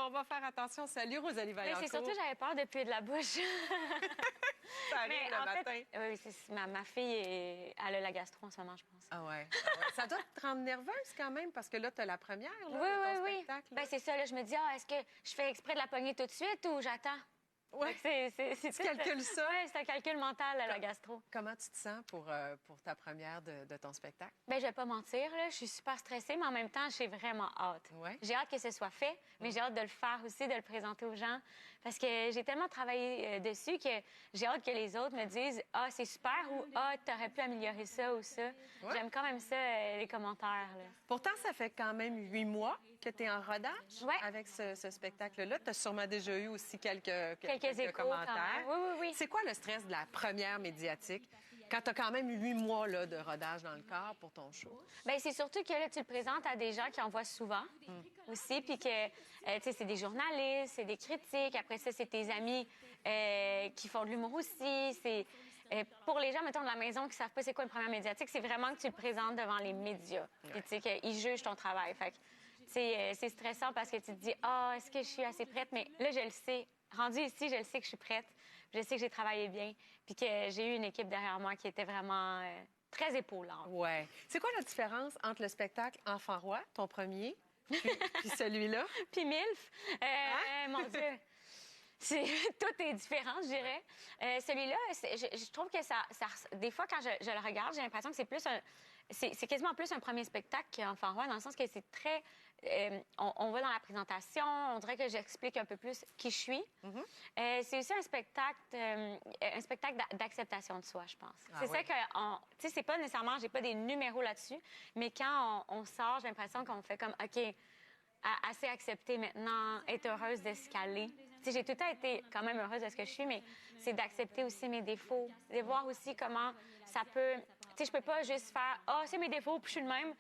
on va faire attention. Salut, Rosalie Vaillancourt. Mais c'est surtout, j'avais peur de puer de la bouche. Ça arrive le matin. Oui, ma fille, elle a la gastro en ce moment, je pense. Ah ouais. Ça doit te rendre nerveuse quand même, parce que là, tu as la première là, de ton spectacle. Ben, c'est ça, là, je me dis, est-ce que je fais exprès de la pogner tout de suite ou j'attends? Oui, tu calcules ça. Oui, c'est un calcul mental, la gastro. Comment tu te sens pour ta première de ton spectacle? Bien, je vais pas mentir, là, je suis super stressée, mais en même temps, j'ai vraiment hâte. Ouais. J'ai hâte que ce soit fait, mais j'ai hâte de le faire aussi, de le présenter aux gens, parce que j'ai tellement travaillé dessus que j'ai hâte que les autres me disent « Ah, c'est super » ou « Ah, t'aurais pu améliorer ça ou ça. Ouais. » J'aime quand même ça, les commentaires. Là. Pourtant, ça fait quand même 8 mois que tu es en rodage avec ce spectacle-là. Tu as sûrement déjà eu aussi quelques échos, commentaires. Oui. C'est quoi le stress de la première médiatique quand tu as quand même 8 mois là, de rodage dans le corps pour ton show? Bien, c'est surtout que là, tu le présentes à des gens qui en voient souvent aussi, puis que, tu sais, c'est des journalistes, c'est des critiques. Après ça, c'est tes amis qui font de l'humour aussi. C'est... pour les gens, mettons, de la maison qui savent pas c'est quoi une première médiatique, c'est vraiment que tu le présentes devant les médias. Puis, tu sais, qu'ils jugent ton travail. Fait que, tu sais, c'est stressant parce que tu te dis, est-ce que je suis assez prête? Mais là, je le sais. Rendue ici, je le sais que je suis prête. Je sais que j'ai travaillé bien. Puis que j'ai eu une équipe derrière moi qui était vraiment très épaulante. Ouais. C'est quoi la différence entre le spectacle Enfant Roi, ton premier, puis celui-là? Puis MILF. Mon Dieu. Tout est différent, je dirais. Celui-là, je trouve que ça... Des fois, quand je le regarde, j'ai l'impression que c'est plus un... C'est quasiment plus un premier spectacle qu'Enfant Roi, dans le sens que c'est très... on va dans la présentation, on dirait que j'explique un peu plus qui je suis. C'est aussi un spectacle d'acceptation de soi, je pense. C'est ça que... Tu sais, c'est pas nécessairement... J'ai pas des numéros là-dessus, mais quand on sort, j'ai l'impression qu'on fait comme, OK, assez acceptée maintenant, être heureuse de ce qu'elle est. Tu sais, j'ai tout le temps été quand même heureuse de ce que je suis, mais c'est d'accepter aussi mes défauts, de voir aussi comment ça peut... Tu sais, je peux pas juste faire « c'est mes défauts, puis je suis le même ».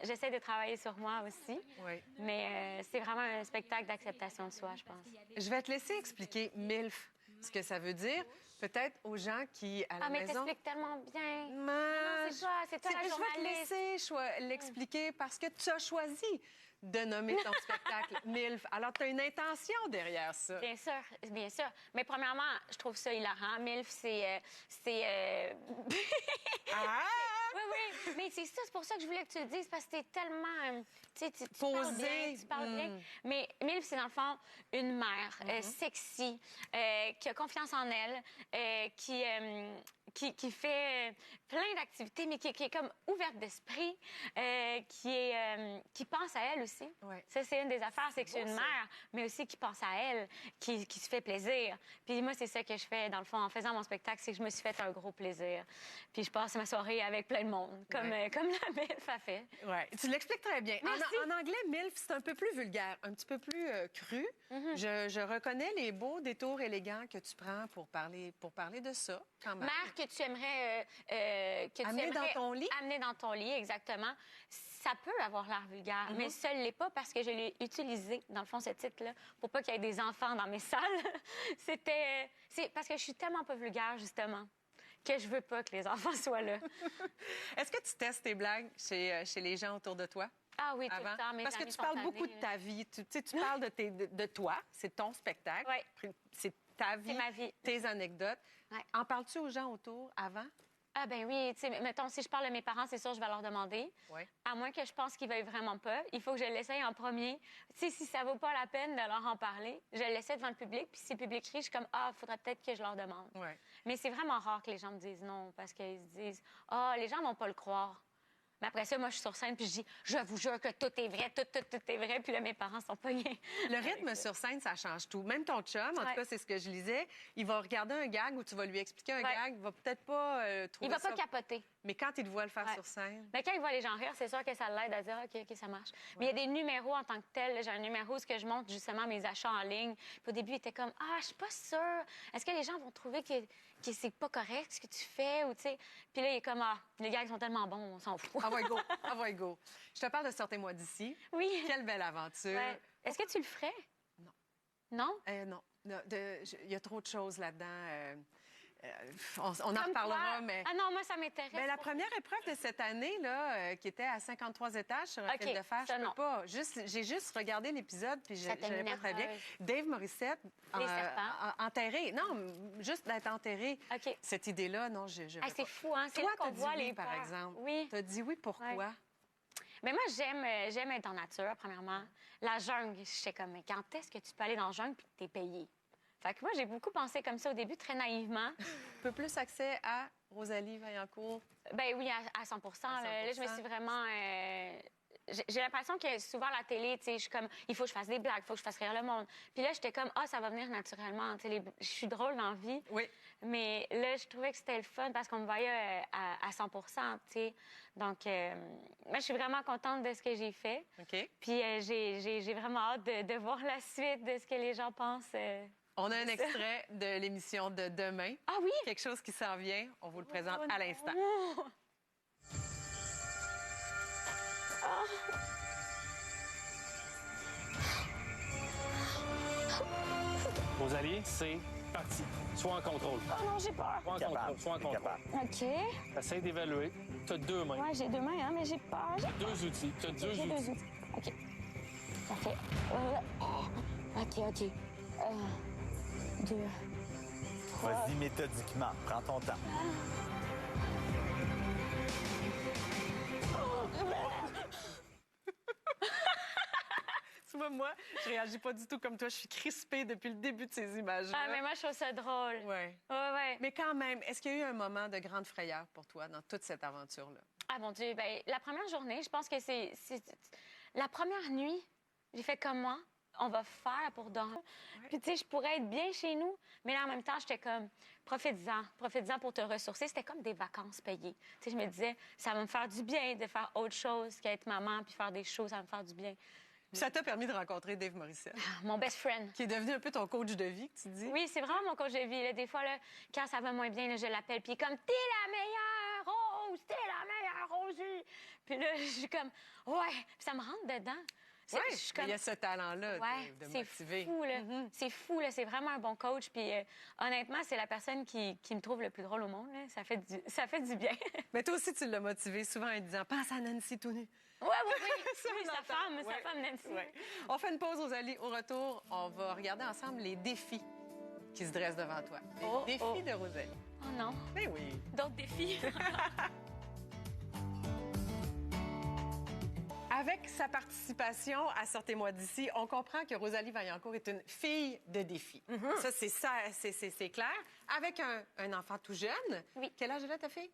J'essaie de travailler sur moi aussi. Oui. Mais c'est vraiment un spectacle d'acceptation de soi, je pense. Je vais te laisser expliquer MILF, ce que ça veut dire. Peut-être aux gens qui, à la maison... mais t'expliques tellement bien. Non, c'est toi la journaliste. Je vais te laisser l'expliquer parce que tu as choisi de nommer ton spectacle MILF. Alors, tu as une intention derrière ça. Bien sûr, bien sûr. Mais premièrement, je trouve ça hilarant. MILF, c'est... Oui. Mais c'est ça, c'est pour ça que je voulais que tu le dises, parce que t'es tellement... Tu sais, tu parles bien, tu parles bien. Mais MILF, c'est dans le fond une mère sexy, qui a confiance en elle, qui fait plein d'activités, mais qui est comme ouverte d'esprit, qui pense à elle aussi. Ouais. Ça, c'est une des affaires, c'est que c'est une mère, mais aussi qui pense à elle, qui se fait plaisir. Puis moi, c'est ça que je fais, dans le fond, en faisant mon spectacle, c'est que je me suis fait un gros plaisir. Puis je passe ma soirée avec plein de monde, comme la MILF a fait. Oui, tu l'expliques très bien. En anglais, MILF, c'est un peu plus vulgaire, un petit peu plus cru. Je reconnais les beaux détours élégants que tu prends pour parler de ça, quand même. Mère que tu aimerais... amener dans ton lit? Amener dans ton lit, exactement. Ça peut avoir l'air vulgaire, mais ça ne l'est pas parce que je l'ai utilisé, dans le fond, ce titre-là, pour pas qu'il y ait des enfants dans mes salles. C'est parce que je suis tellement pas vulgaire, justement, que je veux pas que les enfants soient là. Est-ce que tu testes tes blagues chez les gens autour de toi? Ah oui, tout le temps. Parce que tu parles beaucoup de ta vie. Tu parles de toi, c'est ton spectacle. Oui. C'est ta vie, ma vie. Tes anecdotes. Ouais. En parles-tu aux gens autour avant? Ah ben oui, tu sais, mettons, si je parle de mes parents, c'est sûr, je vais leur demander. Oui. À moins que je pense qu'ils veuillent vraiment pas. Il faut que je l'essaye en premier. Tu sais, si ça vaut pas la peine de leur en parler, je l'essaie devant le public, puis si le public rit, je suis comme, faudrait peut-être que je leur demande. Ouais. Mais c'est vraiment rare que les gens me disent non, parce qu'ils se disent, les gens vont pas le croire. Mais après ça, moi, je suis sur scène, puis je dis, je vous jure que tout est vrai, tout est vrai. Puis là, mes parents sont pognés. Le rythme sur scène, ça change tout. Même ton chum, en tout cas, c'est ce que je lisais, il va regarder un gag où tu vas lui expliquer un gag, il va peut-être pas trouver ça... Il va pas capoter. Mais quand il te voit le faire sur scène... Mais quand il voit les gens rire, c'est sûr que ça l'aide à dire « OK, ça marche ». Mais il y a des numéros en tant que tel. J'ai un numéro où je montre justement mes achats en ligne. Puis au début, il était comme « je suis pas sûre. Est-ce que les gens vont trouver que c'est pas correct ce que tu fais? » ou tu sais. Puis là, il est comme « les gags sont tellement bons, on s'en fout. » Ah ouais, go. Je te parle de Sortez-moi d'ici. Oui. Quelle belle aventure. Ouais. Est-ce que tu le ferais? Non. Non? Non. Il y a trop de choses là-dedans. On en Comme reparlera, quoi? mais... Ah non, moi, ça m'intéresse. Ben, la première épreuve de cette année, là, qui était à 53 étages sur un OK, fil de fer, ça, je peux non. pas. J'ai juste regardé l'épisode, puis je Ça t'a n'avais mis pas très bien. nerveuse. Dave Morissette, Les serpents. enterré. Non, juste d'être enterré. OK. Cette idée-là, non, je Ah, c'est fou, hein? C'est Toi, là qu'on t'as dit voit oui, les par peurs. exemple. Oui. T'as dit oui, pourquoi? Ouais. Mais moi, j'aime être en nature, premièrement. La jungle, je sais comme, mais quand est-ce que tu peux aller dans la jungle puis que t'es payé? Fait que moi, j'ai beaucoup pensé comme ça au début, très naïvement. Un peu plus accès à Rosalie Vaillancourt. Ben oui, à 100 Là, je me suis vraiment... j'ai l'impression que souvent, à la télé, tu sais, je suis comme, il faut que je fasse des blagues, il faut que je fasse rire le monde. Puis là, j'étais comme, ça va venir naturellement. Tu sais, je suis drôle dans la vie. Oui. Mais là, je trouvais que c'était le fun parce qu'on me voyait à 100 tu sais. Donc, moi, je suis vraiment contente de ce que j'ai fait. OK. Puis j'ai vraiment hâte de voir la suite de ce que les gens pensent. On a un extrait de l'émission de demain. Ah oui? Quelque chose qui s'en vient. On vous le présente à l'instant. Oh. Rosalie, c'est parti. Sois en contrôle. Oh non, j'ai peur. Sois en contrôle. Sois en contrôle. OK. Essaye d'évaluer. Tu as deux mains, Ouais, j'ai deux mains, hein, mais j'ai peur. deux outils. Tu as deux J'ai outils. deux outils. OK. Ça fait... OK. Deux. Vas-y méthodiquement. Prends ton temps. Tu vois, moi, je réagis pas du tout comme toi. Je suis crispée depuis le début de ces images-là. Ah, mais moi, je trouve ça drôle. Ouais. Ouais. Mais quand même, est-ce qu'il y a eu un moment de grande frayeur pour toi dans toute cette aventure-là? Ah, mon Dieu. Ben, la première journée, je pense que c'est... La première nuit, j'ai fait comment on va faire pour dormir. Puis, tu sais, je pourrais être bien chez nous, mais là, en même temps, j'étais comme, profite-en pour te ressourcer. C'était comme des vacances payées. Tu sais, je me disais, ça va me faire du bien de faire autre chose qu'être maman puis faire des choses, ça va me faire du bien. Puis ça t'a permis de rencontrer Dave Morissette, Mon best friend. qui est devenu un peu ton coach de vie, que tu dis. Oui, c'est vraiment mon coach de vie. Là. Des fois, là, quand ça va moins bien, là, je l'appelle, puis il est comme, t'es la meilleure, Rose, t'es la meilleure, Rosie. Puis là, je suis comme, ouais, puis ça me rentre dedans. Oui, Je suis comme... il y a ce talent-là Ouais, de c'est motiver. fou, là. C'est fou, là. C'est vraiment un bon coach. Puis honnêtement, c'est la personne qui me trouve le plus drôle au monde. Là. Ça fait du bien. Mais toi aussi, tu l'as motivé souvent en disant « Pense à Nancy tout nu ». Oui. Oui, on sa entend. femme, Ouais. sa femme Nancy. Ouais. On fait une pause, Rosalie. Au retour, on va regarder ensemble les défis qui se dressent devant toi. Les défis de Rosalie. Oh non, Mais oui. d'autres défis. Avec sa participation à Sortez-moi d'ici, on comprend que Rosalie Vaillancourt est une fille de défis. Ça, c'est clair. Avec un enfant tout jeune. Oui. Quel âge elle a, ta fille?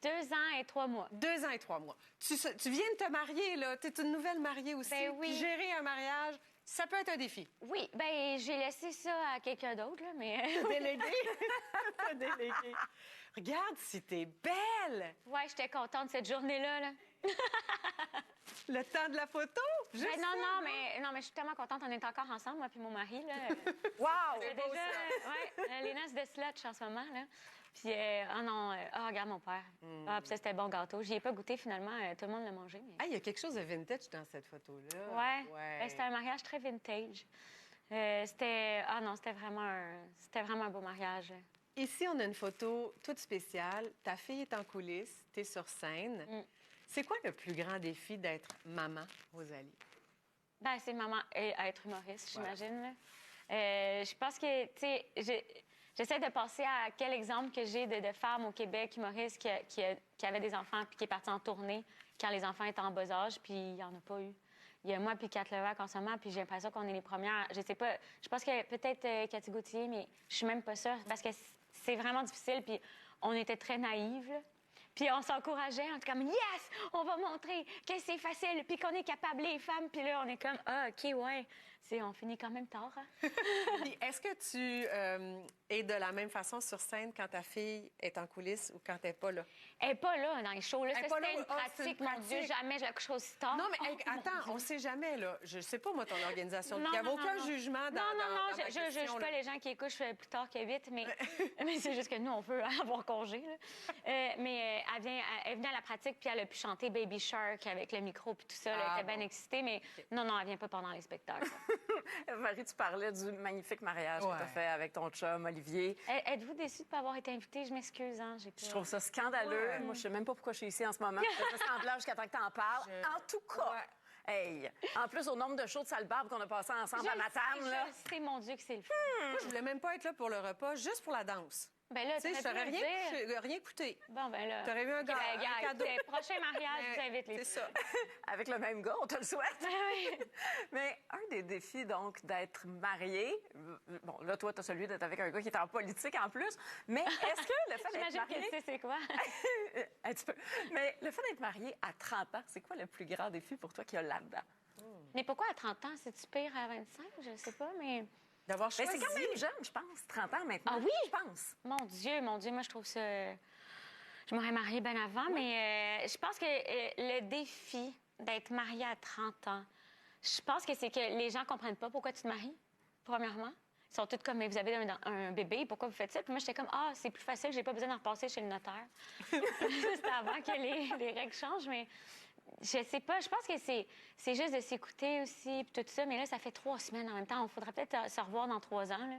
2 ans et 3 mois. 2 ans et 3 mois. Tu viens de te marier, là. Tu es une nouvelle mariée aussi. Ben oui. Puis gérer un mariage, ça peut être un défi. Oui, ben j'ai laissé ça à quelqu'un d'autre, là, mais... Délégué. T'as délégué. Regarde si t'es belle. Ouais, j'étais contente cette journée-là, là. Le temps de la photo. Ben, Juste non, ça, mais je suis tellement contente. On est encore ensemble, moi puis mon mari, là. Wow! C'est beau, déjà, ça. les noces de slotch en ce moment, là. Puis, regarde mon père. Ah, puis ça, c'était bon gâteau. J'y ai pas goûté, finalement. Tout le monde l'a mangé, mais... Ah, il y a quelque chose de vintage dans cette photo-là. Ouais. Ben, c'était un mariage très vintage. C'était vraiment un beau mariage. Ici, on a une photo toute spéciale. Ta fille est en coulisses, tu es sur scène. C'est quoi le plus grand défi d'être maman, Rosalie? Ben, c'est maman et être humoriste, j'imagine. Là. Je pense que, tu sais, j'essaie de penser à quel exemple que j'ai de femme au Québec humoriste qui avait des enfants puis qui est partie en tournée quand les enfants étaient en bas âge, puis il n'y en a pas eu. Il y a moi puis Kat Levac en ce moment, puis j'ai l'impression qu'on est les premières. Je sais pas, je pense que peut-être Cathy Gauthier, mais je suis même pas sûre, parce que c'est vraiment difficile, puis on était très naïves, là. Puis on s'encourageait, on était comme « Yes! On va montrer que c'est facile, puis qu'on est capable, les femmes. » Puis là, on est comme « Ah, OK, ouais. » On finit quand même tard, hein? Puis est-ce que tu es de la même façon sur scène quand ta fille est en coulisses ou quand elle n'est pas là? Elle n'est pas là dans les shows. Là. Elle est Ça, pas là c'était une où- ah, c'est pratique, une mon Dieu. pratique. Jamais je la coucherai aussi tard. Non, mais Oh, mon attends, Dieu. on ne sait jamais, là. Je sais pas, moi, ton organisation. Non, Il n'y a non, aucun non. jugement dans Non, dans ma je ne juge question, pas là. les gens qui couchent plus tard que 8, mais, mais c'est juste que nous, on veut avoir congé. Là. Mais elle venait à la pratique, puis elle a pu chanter Baby Shark avec le micro, puis tout ça. Elle Ah, était bien bon. excitée, mais non, elle vient pas pendant les spectacles. Marie, tu parlais du magnifique mariage que tu as fait avec ton chum, Olivier. Êtes-vous déçue de ne pas avoir été invitée? Je m'excuse, hein, j'ai pas... Je trouve ça scandaleux. Moi, je sais même pas pourquoi je suis ici en ce moment. Je fais semblant jusqu'à temps que tu en parles. En tout cas, hey, en plus, au nombre de shows de sale barbe qu'on a passé ensemble à Matane, là. Je sais, mon Dieu, que c'est le fun. Moi, je voulais même pas être là pour le repas, juste pour la danse. Ben là, Tu sais, je t'aurais t'aurais pu le dire. rien coûté. Bon, ben là... T'aurais eu un, OK, ben, un cadeau. écoutez, prochain mariage, je vous invite les C'est ça. Avec le même gars, on te le souhaite. Oui. Mais un des défis, donc, d'être marié, bon, là, toi, tu as celui d'être avec un gars qui est en politique en plus, mais est-ce que le fait d'être J'imagine que marié... tu sais c'est quoi. Un petit peu. Mais le fait d'être marié à 30 ans, c'est quoi le plus grand défi pour toi qu'il y a là-dedans? Mais pourquoi à 30 ans? C'est-tu pire à 25? Je sais pas, mais... D'avoir Mais choisi. c'est quand même jeune, je pense, 30 ans maintenant. Ah oui? Je pense. Mon Dieu, moi, je trouve ça... Je m'aurais mariée bien avant, mais je pense que le défi d'être mariée à 30 ans, je pense que c'est que les gens comprennent pas pourquoi tu te maries, premièrement. Ils sont tous comme, mais vous avez un bébé, pourquoi vous faites ça? Puis moi, j'étais comme, c'est plus facile, j'ai pas besoin d'en repasser chez le notaire. C'était avant que les règles changent, mais... Je sais pas, je pense que c'est juste de s'écouter aussi, puis tout ça. Mais là, ça fait 3 semaines en même temps. On faudrait peut-être se revoir dans 3 ans, là.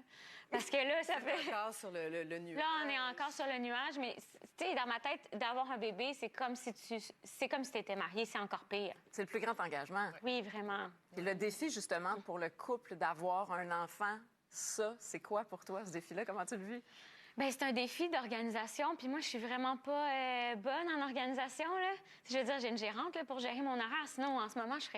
Parce que là, ça fait... Encore sur le nuage. Là, on est encore sur le nuage, mais tu sais, dans ma tête, d'avoir un bébé, c'est comme si tu étais mariée, c'est encore pire. C'est le plus grand engagement. Oui, vraiment. Et le défi, justement, pour le couple d'avoir un enfant, ça, c'est quoi pour toi, ce défi-là? Comment tu le vis? Bien, c'est un défi d'organisation. Puis moi, je suis vraiment pas bonne en organisation, là. Je veux dire, j'ai une gérante là, pour gérer mon horaire. Sinon, en ce moment, je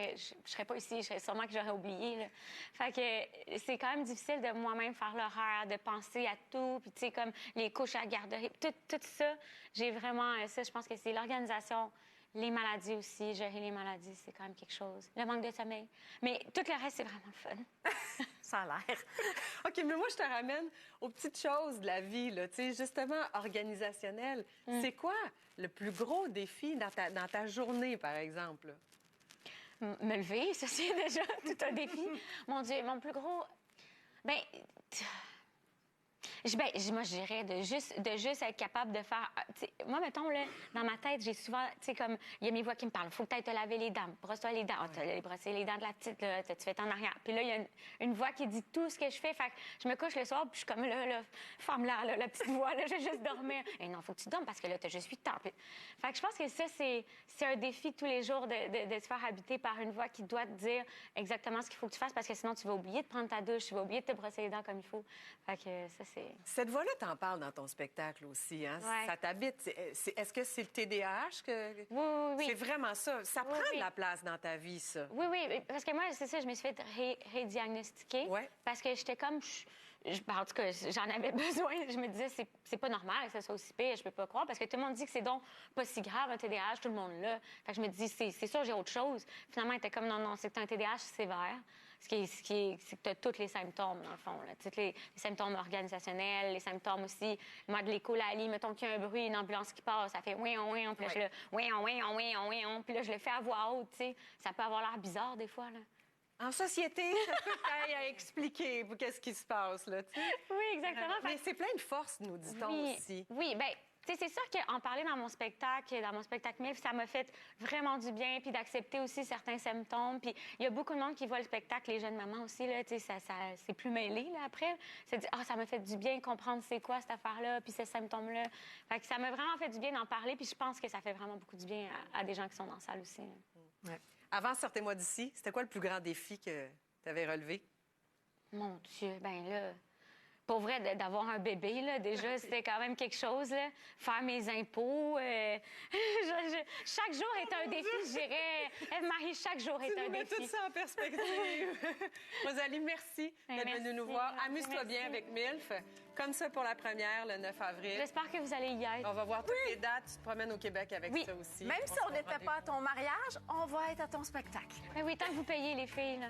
serais pas ici. Je serais sûrement que j'aurais oublié, là. Fait que c'est quand même difficile de moi-même faire l'horaire, de penser à tout. Puis, tu sais, comme les couches à la garderie. Tout ça, j'ai vraiment... ça, je pense que c'est l'organisation. Les maladies aussi, gérer les maladies, c'est quand même quelque chose. Le manque de sommeil. Mais tout le reste, c'est vraiment le fun. Ça a l'air. OK, mais moi, je te ramène aux petites choses de la vie, là. Tu sais, justement, organisationnelles. C'est quoi le plus gros défi dans ta journée, par exemple? Me lever, ça, c'est déjà tout un défi. Mon Dieu, mon plus gros... Moi, je dirais de juste être capable de faire... Moi, mettons, là, dans ma tête, j'ai souvent... Tu sais, comme, il y a mes voix qui me parlent. Faut peut-être te laver les dents. Brosse-toi les dents. T'as brossé les dents de la petite, là. Tu fais en arrière. Puis là, il y a une voix qui dit tout ce que je fais. Fait que je me couche le soir, puis je suis comme, là, ferme-la, là, la petite voix, là. Je vais juste dormir. Et non, faut que tu dormes parce que là, t'as juste 8 ans. Puis... Fait que je pense que ça, c'est un défi tous les jours de se faire habiter par une voix qui doit te dire exactement ce qu'il faut que tu fasses parce que sinon, tu vas oublier de prendre ta douche. Tu vas oublier de te brosser les dents comme il faut. Fait que ça, c'est... Cette voix-là, t'en parles dans ton spectacle aussi, hein? Ouais. Ça t'habite. Est-ce que c'est le TDAH que... Oui. C'est vraiment ça. Ça prend de la place dans ta vie, ça. Oui, parce que moi, c'est ça, je me suis fait rédiagnostiquer. Ouais. Parce que j'étais comme... en tout cas, j'en avais besoin. Je me disais, c'est pas normal que ça soit aussi pire, je peux pas croire. Parce que tout le monde dit que c'est donc pas si grave, un TDAH, tout le monde l'a. Fait que je me dis, c'est sûr, j'ai autre chose. Finalement, elle était comme, non, c'est que t'as un TDAH sévère. C'est que tu as tous les symptômes, dans le fond. Là. Tous les symptômes organisationnels, les symptômes aussi. Moi, de l'écholalie, mettons qu'il y a un bruit, une ambulance qui passe, ça fait oui, puis là, je le oui, puis là, je le fais à voix haute, tu sais. Ça peut avoir l'air bizarre, des fois, là. En société, ça peut t'aider à expliquer qu'est-ce qui se passe, là, tu sais. Oui, exactement. Mais c'est plein de force, nous dit-on aussi. Oui, bien, tu sais, c'est sûr qu'en parler dans mon spectacle MILF, ça m'a fait vraiment du bien, puis d'accepter aussi certains symptômes. Puis il y a beaucoup de monde qui voit le spectacle, les jeunes mamans aussi, là, tu sais, ça c'est plus mêlé, là, après. C'est dit, ça m'a fait du bien de comprendre c'est quoi cette affaire-là, puis ces symptômes-là. Fait que ça m'a vraiment fait du bien d'en parler, puis je pense que ça fait vraiment beaucoup du bien à des gens qui sont dans la salle aussi. Ouais. Avant, sortez-moi d'ici. C'était quoi le plus grand défi que tu avais relevé? Mon Dieu, ben là... Pour vrai, d'avoir un bébé, là, déjà, c'était quand même quelque chose, là. Faire mes impôts. Chaque jour est un défi, je dirais. Marie, chaque jour est un Tu mets défi. tout ça en perspective. Rosalie, merci d'être venue nous voir. Amuse-toi bien avec MILF. Comme ça pour la première, le 9 avril. J'espère que vous allez y être. On va voir toutes les dates. Tu te promènes au Québec avec ça aussi. Même si on n'était pas à ton mariage, on va être à ton spectacle. Mais oui, tant que vous payez les filles, là.